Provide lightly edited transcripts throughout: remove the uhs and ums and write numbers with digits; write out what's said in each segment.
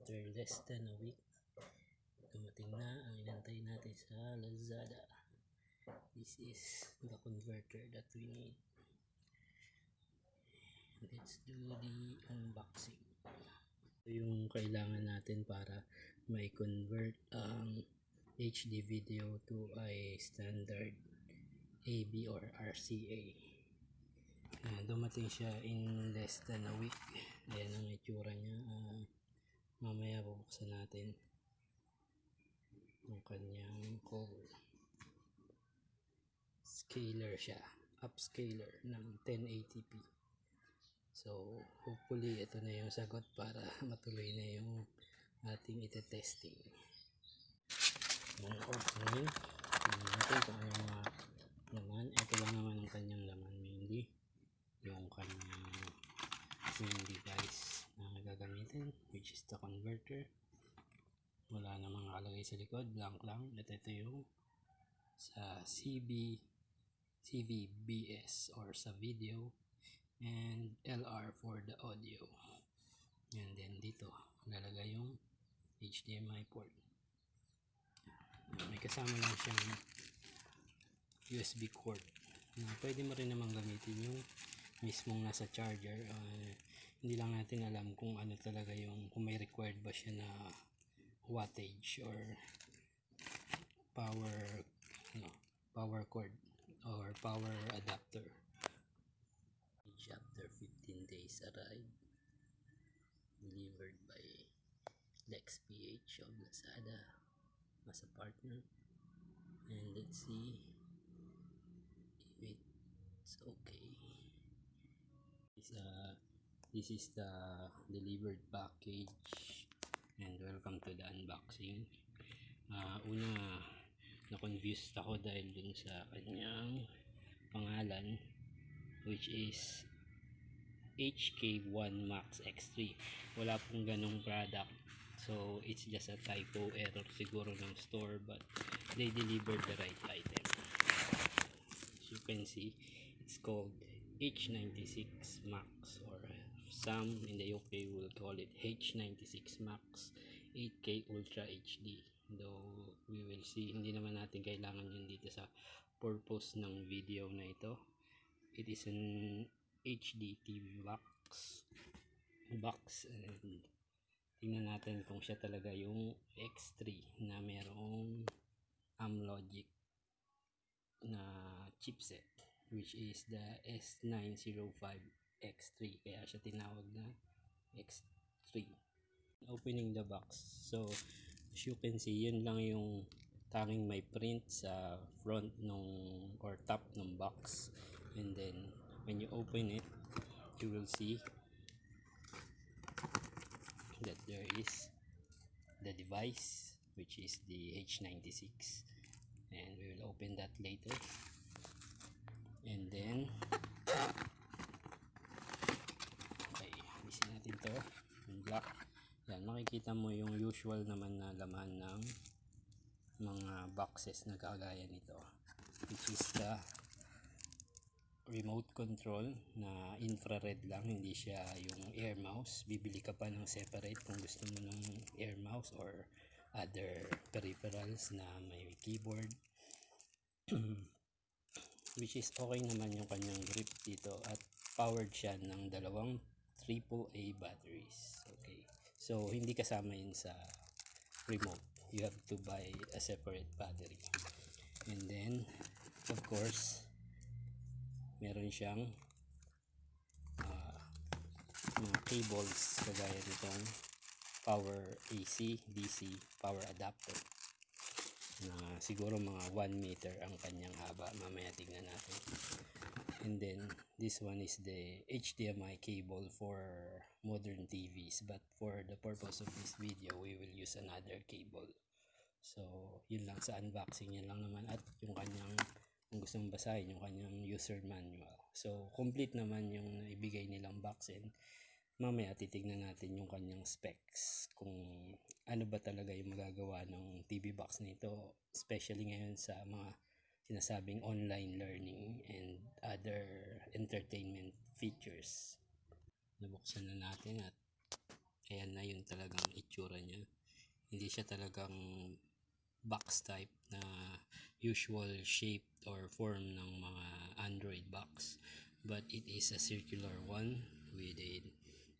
After less than a week, dumating na ang inantay natin sa Lazada. This is the converter that we need. Let's do the unboxing. Ito yung kailangan natin para may convert ang HD video to a standard AB or RCA. Dumating siya in less than a week. Ayan ang itsura niya. Mamaya bubuksan natin yung kanyang cover. Scaler siya, upscaler ng 1080p. So hopefully ito na yung sagot para matuloy na yung ating ite-testing. Muna opening, tingnan natin kung ano mga laman. Ito lang naman ang kanyang laman, mainly yung kanyang device na gagamitin, which is the converter. Wala namang nakalagay sa likod, blank lang. Ito yung sa CVBS or sa video, and LR for the audio. And then dito lalagay yung HDMI port. May kasama lang siyang USB cord na pwede mo rin namang gamitin yung mismong nasa charger. Hindi lang natin alam kung ano talaga yung, kung may required ba siya na wattage or power cord or power adapter. After 15 days arrived, delivered by Lex PH of Lazada as a partner, and let's see if it's okay. This is the delivered package, and welcome to the unboxing. Una, na-confused ako dahil dun sa kanyang pangalan, which is HK1 Max X3. Wala pong ganong product, so it's just a typo error siguro ng store, but they delivered the right item. As you can see, it's called H96 Max, or some in the UK will call it H96 Max 8K Ultra HD, though we will see, hindi naman natin kailangan yun dito sa purpose ng video na ito. It is an HD TV box, and tingnan natin kung siya talaga yung X3 na merong Amlogic na chipset, which is the S905 X3, kaya siya tinawag na X3. Opening the box. So as you can see, yun lang yung tanging may print sa front nung or top ng box. And then when you open it, you will see that there is the device, which is the H96, and we will open that later. And then okay, alisin natin to yung black. Yan, makikita mo yung usual naman na laman ng mga boxes na kagaya nito, which is the remote control na infrared lang, hindi siya yung air mouse. Bibili ka pa ng separate kung gusto mo ng air mouse or other peripherals na may keyboard. Which is okay naman yung kanyang grip dito, at powered siya ng dalawang AAA batteries. Okay, so hindi kasama yun sa remote, you have to buy a separate battery. And then of course meron siyang mga cables kagaya nitong power AC, DC power adapter na siguro mga 1 meter ang kanyang haba, mamaya tignan natin. And then this one is the HDMI cable for modern TVs, but for the purpose of this video we will use another cable. So yun lang sa unboxing, yun lang naman, at yung kanyang, kung gusto mong basahin, yung kanyang user manual. So complete naman yung ibigay nilang box, and mamaya titignan natin yung kanyang specs, kung ano ba talaga yung magagawa ng TV box nito, especially ngayon sa mga sinasabing online learning and other entertainment features. Nabuksan na natin at ayan na yung talagang itsura niya. Hindi siya talagang box type na usual shape or form ng mga Android box, but it is a circular one with a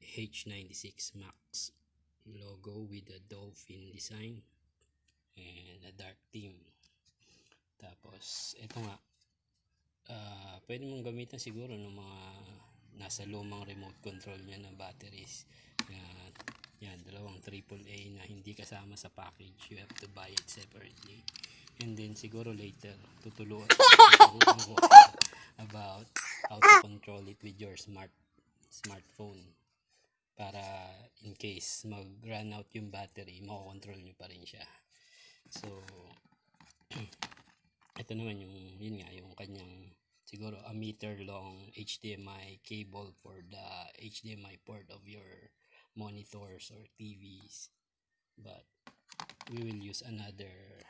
H96 Max logo with a dolphin design and a dark theme. Tapos ito nga, pwede mong gamitan siguro ng mga nasa lumang remote control niya na batteries. Yan, dalawang AAA na hindi kasama sa package, you have to buy it separately. And then siguro later tutuluan ko about how to control it with your smartphone, para in case mag run out yung battery, makokontrol nyo pa rin siya. So ito naman yung, yun nga, yung kanyang siguro a meter long HDMI cable for the HDMI port of your monitors or TVs, but we will use another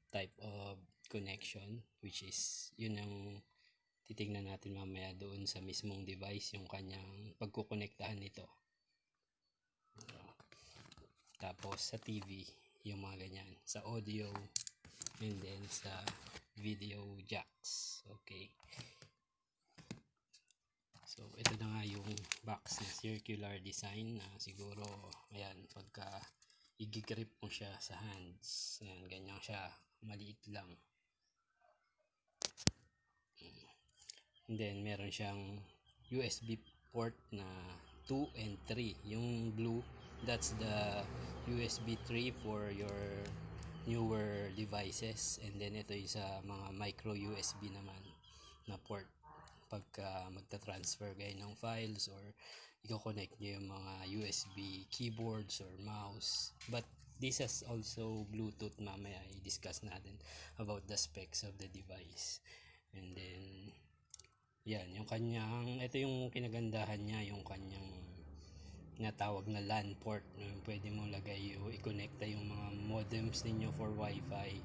type of connection, which is yun ang titignan natin mamaya doon sa mismong device, yung kanyang pagkukonektahan nito. Tapos sa TV yung mga ganyan, sa audio, and then sa video jacks. Okay, so ito na nga yung box na circular design na siguro, ayan, pagka i-grip mo siya sa hands, ayan, ganyan siya, maliit lang. And then meron siyang USB port na 2 and 3. Yung blue, that's the USB 3 for your newer devices, and then ito yung sa mga micro USB naman na port pagka magta-transfer kayo ng files or i-connect nyo yung mga USB keyboards or mouse. But this has also Bluetooth, mamaya i-discuss natin about the specs of the device. And then yan, yung kanyang, ito yung kinagandahan niya, yung kanyang natawag na LAN port, pwede mo lagay o i-connecta yung mga modems ninyo for wifi,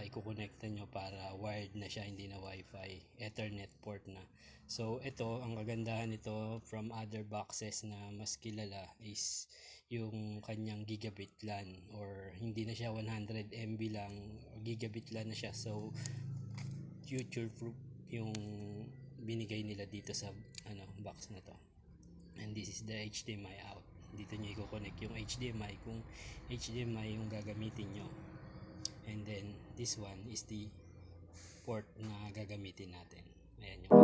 i-connecta nyo para wired na siya, hindi na wifi, ethernet port na. So ito, ang kagandahan nito from other boxes na mas kilala is yung kanyang gigabit LAN, or hindi na siya 100 MB lang, gigabit LAN na siya. So future proof yung binigay nila dito sa box na to. And this is the HDMI out. Dito nyo i-connect yung HDMI kung HDMI yung gagamitin nyo. And then this one is the port na gagamitin natin. Ayan yung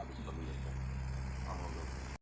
habis pamilya siya. Ang